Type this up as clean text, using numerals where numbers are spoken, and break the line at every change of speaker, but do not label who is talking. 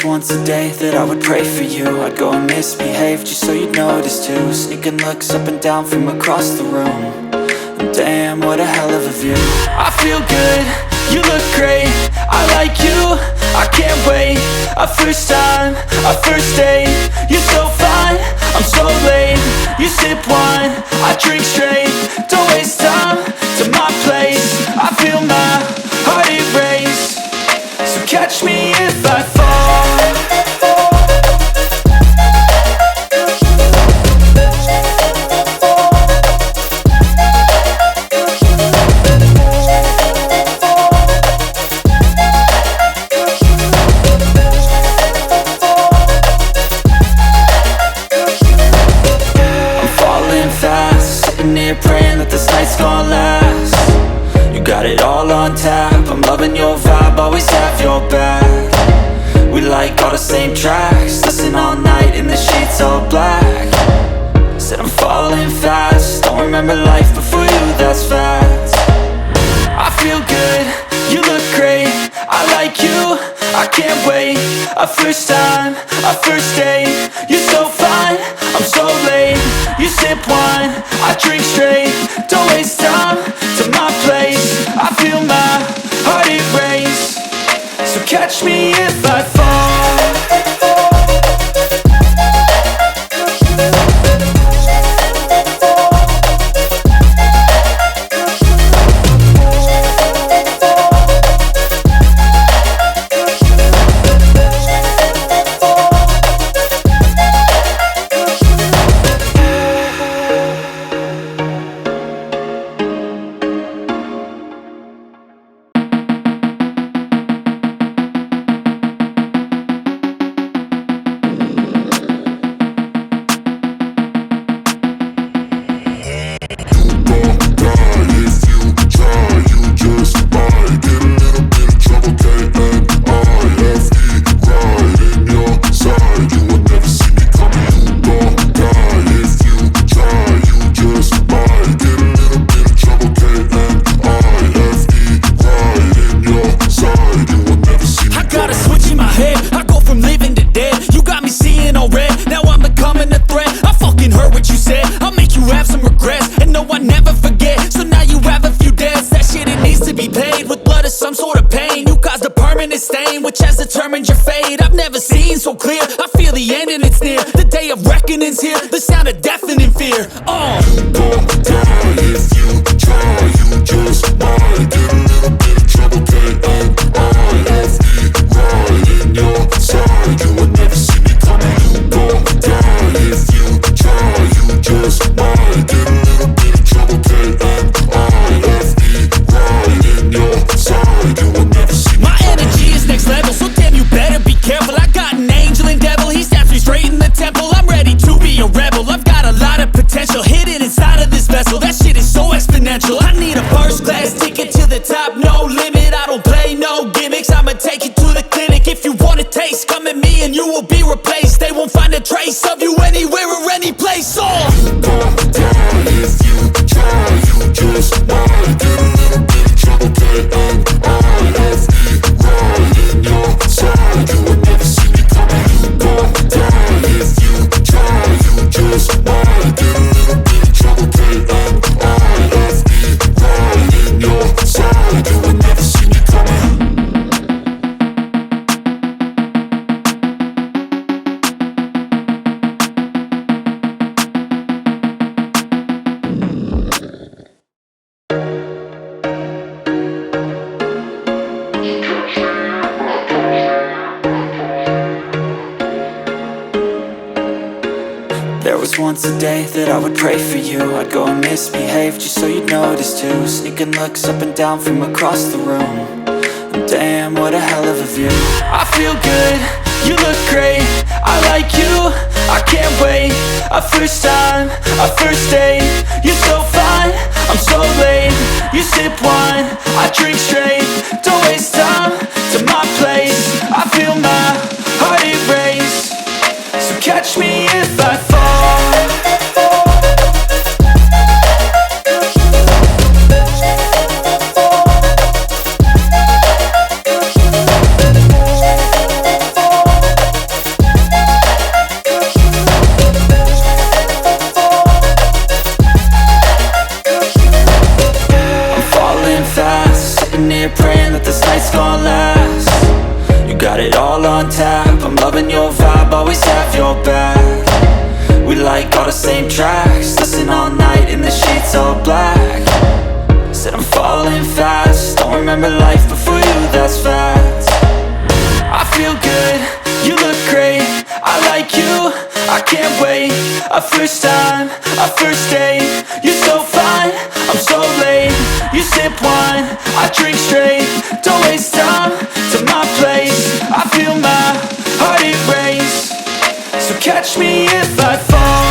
was once a day that I would pray for you. I'd go and misbehave just so you'd notice too. Sneaking looks up and down from across the room. And damn, what a hell of a view. I feel good, you look great, I like you, I can't wait. A first time, a first date. You're so fine, I'm so late. You sip wine, I drink straight. Don't waste time to my place. I feel my heart erase. So catch me if I fall. Praying that this night's gonna last. You got it all on tap, I'm loving your vibe, always have your back. We like all the same tracks, listen all night in the sheets all black. Said I'm falling fast, don't remember life before you, that's fact. I feel good, you look great, I like you, I can't wait. A first time, a first date. You're so fine, I'm so late. You sip wine, I drink straight. Don't waste time to my place. I feel my heart erase. So catch me if I fall. Once a day that I would pray for you. I'd go and misbehave just so you'd notice too. Sneaking looks up and down from across the room. And damn, what a hell of a view. I feel good, you look great, I like you, I can't wait. A first time, a first date. You're so fine, I'm so late. You sip wine, I drink straight. Don't waste time to my place. I feel my heart erase. So catch me if I fall. all the same tracks. Listen all night in the sheets all black. Said I'm falling fast, don't remember life before you, that's facts. I feel good, you look great, I like you, I can't wait. A first time, a first date, you're so fine, I'm so late. You sip wine, I drink straight, don't waste time to my place. I feel my heart erase, so catch me if I fall.